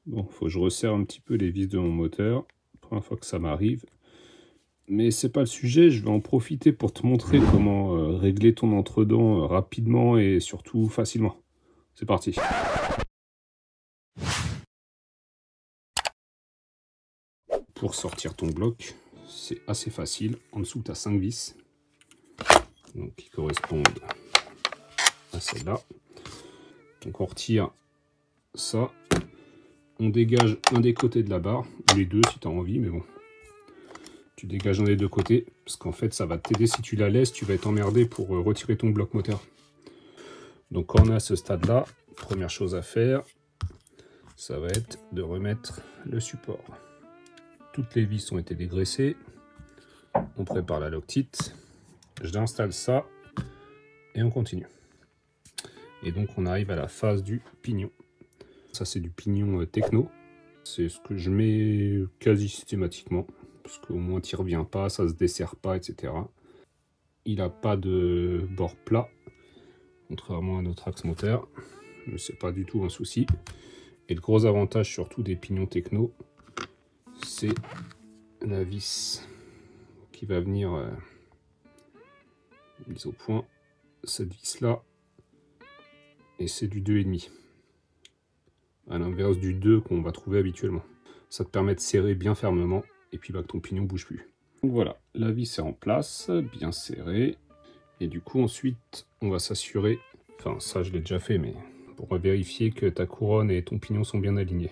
Bon, faut que je resserre un petit peu les vis de mon moteur. Première fois que ça m'arrive. Mais c'est pas le sujet, je vais en profiter pour te montrer comment régler ton entredent rapidement et surtout facilement. C'est parti. Pour sortir ton bloc, c'est assez facile. En dessous, tu as 5 vis, donc, qui correspondent à celle-là. Donc on retire ça. On dégage un des côtés de la barre, ou les deux si tu as envie, mais bon. Tu dégages un des deux côtés, parce qu'en fait ça va t'aider. Si tu la laisses, tu vas être emmerdé pour retirer ton bloc moteur. Donc quand on est à ce stade-là, première chose à faire, ça va être de remettre le support. Toutes les vis ont été dégraissées. On prépare la loctite. J'installe ça et on continue. Et donc on arrive à la phase du pignon. Ça c'est du pignon techno. C'est ce que je mets quasi systématiquement. Parce qu'au moins tu n'y reviens pas, ça se desserre pas, etc. Il n'a pas de bord plat. Contrairement à notre axe moteur. Mais c'est pas du tout un souci. Et le gros avantage surtout des pignons techno, c'est la vis qui va venir mise au point. Cette vis là, et c'est du 2,5, à l'inverse du 2 qu'on va trouver habituellement. Ça te permet de serrer bien fermement et puis que ton pignon bouge plus. Donc voilà, la vis est en place, bien serrée. Et du coup ensuite on va s'assurer, enfin ça je l'ai déjà fait, mais pour vérifier que ta couronne et ton pignon sont bien alignés.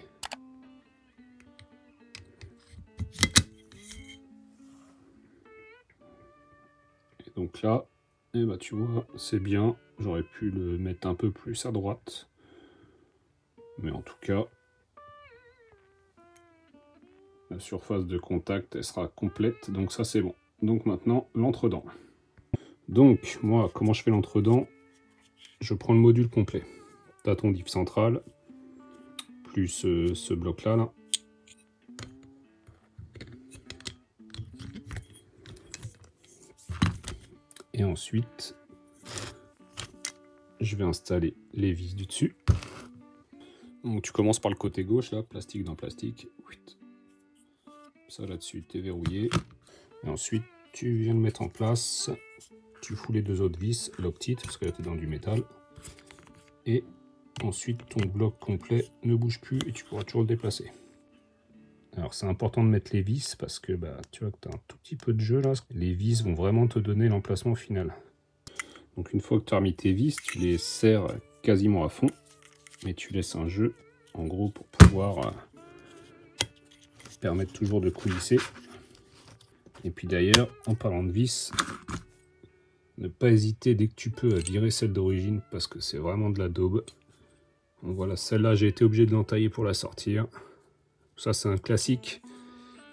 Et donc là, et bah tu vois, c'est bien. J'aurais pu le mettre un peu plus à droite. Mais en tout cas, la surface de contact, elle sera complète. Donc ça, c'est bon. Donc maintenant, l'entredent. Donc, moi, comment je fais l'entredent? Je prends le module complet. Tu as ton diff central, plus ce bloc-là, là. Et ensuite, je vais installer les vis du dessus. Donc tu commences par le côté gauche, là, plastique dans plastique. Ça là-dessus, t'es verrouillé. Et ensuite, tu viens le mettre en place. Tu fous les deux autres vis, loctite, parce que là, t'es dans du métal. Et ensuite, ton bloc complet ne bouge plus et tu pourras toujours le déplacer. Alors, c'est important de mettre les vis parce que bah, tu vois que tu as un tout petit peu de jeu là. Les vis vont vraiment te donner l'emplacement final. Donc, une fois que tu as remis tes vis, tu les serres quasiment à fond. Mais tu laisses un jeu, en gros, pour pouvoir permettre toujours de coulisser. Et puis d'ailleurs, en parlant de vis, ne pas hésiter dès que tu peux à virer celle d'origine parce que c'est vraiment de la daube. Donc voilà, celle-là, j'ai été obligé de l'entailler pour la sortir. Ça, c'est un classique.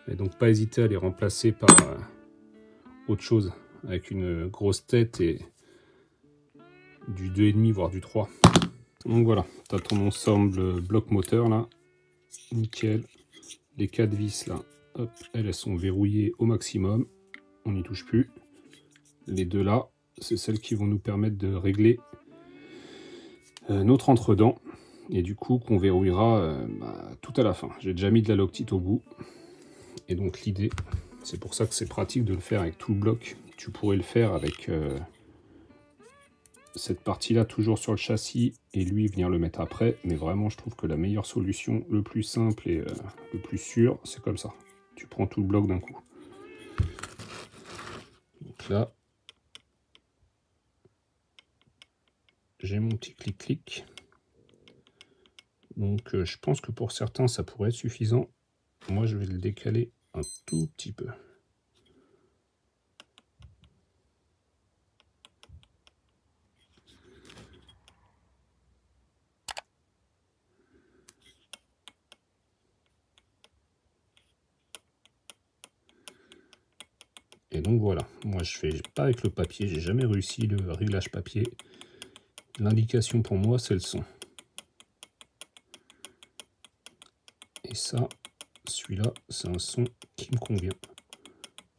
Et donc, pas hésiter à les remplacer par autre chose, avec une grosse tête et du 2,5 voire du 3. Donc voilà, tu as ton ensemble bloc moteur là. Nickel. Les 4 vis là, hop, elles sont verrouillées au maximum. On n'y touche plus. Les deux là, c'est celles qui vont nous permettre de régler notre entredent. Et du coup, qu'on verrouillera tout à la fin. J'ai déjà mis de la loctite au bout. Et donc l'idée, c'est pour ça que c'est pratique de le faire avec tout le bloc. Tu pourrais le faire avec cette partie-là toujours sur le châssis et lui venir le mettre après. Mais vraiment, je trouve que la meilleure solution, le plus simple et le plus sûr, c'est comme ça. Tu prends tout le bloc d'un coup. Donc là, j'ai mon petit clic-clic. Donc je pense que pour certains, ça pourrait être suffisant. Moi, je vais le décaler un tout petit peu. Et donc voilà, moi je fais pas avec le papier, j'ai jamais réussi le réglage papier. L'indication pour moi c'est le son. Et ça, celui-là, c'est un son qui me convient.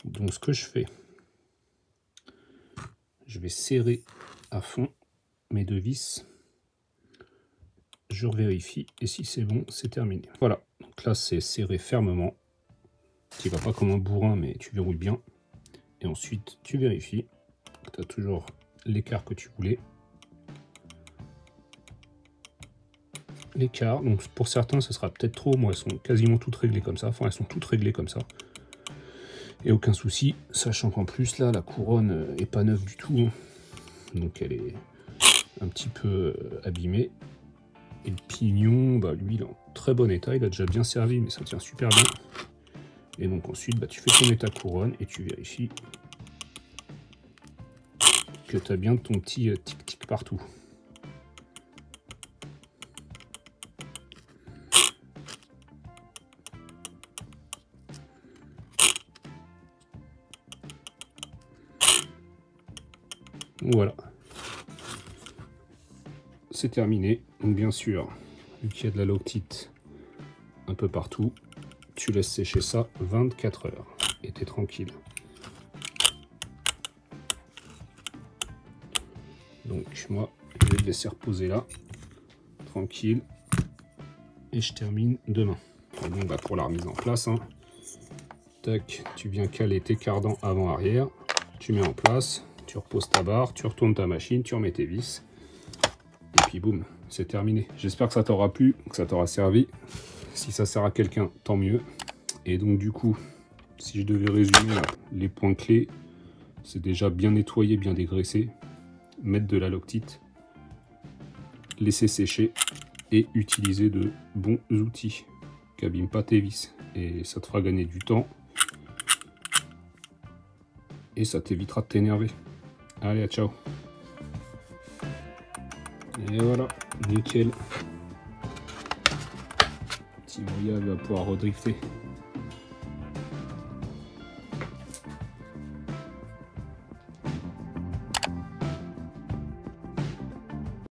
Donc ce que je fais, je vais serrer à fond mes deux vis. je vérifie, et si c'est bon, c'est terminé. Voilà, donc là c'est serré fermement. Tu vas pas comme un bourrin, mais tu verrouilles bien. Et ensuite, tu vérifies que tu as toujours l'écart que tu voulais. L'écart, donc pour certains, ce sera peut-être trop. Moi, elles sont quasiment toutes réglées comme ça. Enfin, elles sont toutes réglées comme ça. Et aucun souci, sachant qu'en plus, là, la couronne est pas neuve du tout. Donc, elle est un petit peu abîmée. Et le pignon, bah, lui, il est en très bon état. Il a déjà bien servi, mais ça tient super bien. Et donc ensuite, bah, tu fais tourner ta couronne et tu vérifies que tu as bien ton petit tic-tic partout. Voilà. C'est terminé. Donc bien sûr, vu qu'il y a de la loctite un peu partout, tu laisses sécher ça 24 heures et t'es tranquille. Donc moi, je vais le laisser reposer là, tranquille, et je termine demain. Et donc bah, pour la remise en place, hein, tac, tu viens caler tes cardans avant-arrière, tu mets en place, tu reposes ta barre, tu retournes ta machine, tu remets tes vis, et puis boum, c'est terminé. J'espère que ça t'aura plu, que ça t'aura servi. Si ça sert à quelqu'un, tant mieux. Et donc du coup, si je devais résumer les points clés, c'est déjà bien nettoyer, bien dégraisser, mettre de la loctite, laisser sécher et utiliser de bons outils qui n'abîment pas tes vis. Et ça te fera gagner du temps et ça t'évitera de t'énerver. Allez, ciao. Et voilà, nickel. Petit Moya va pouvoir redrifter.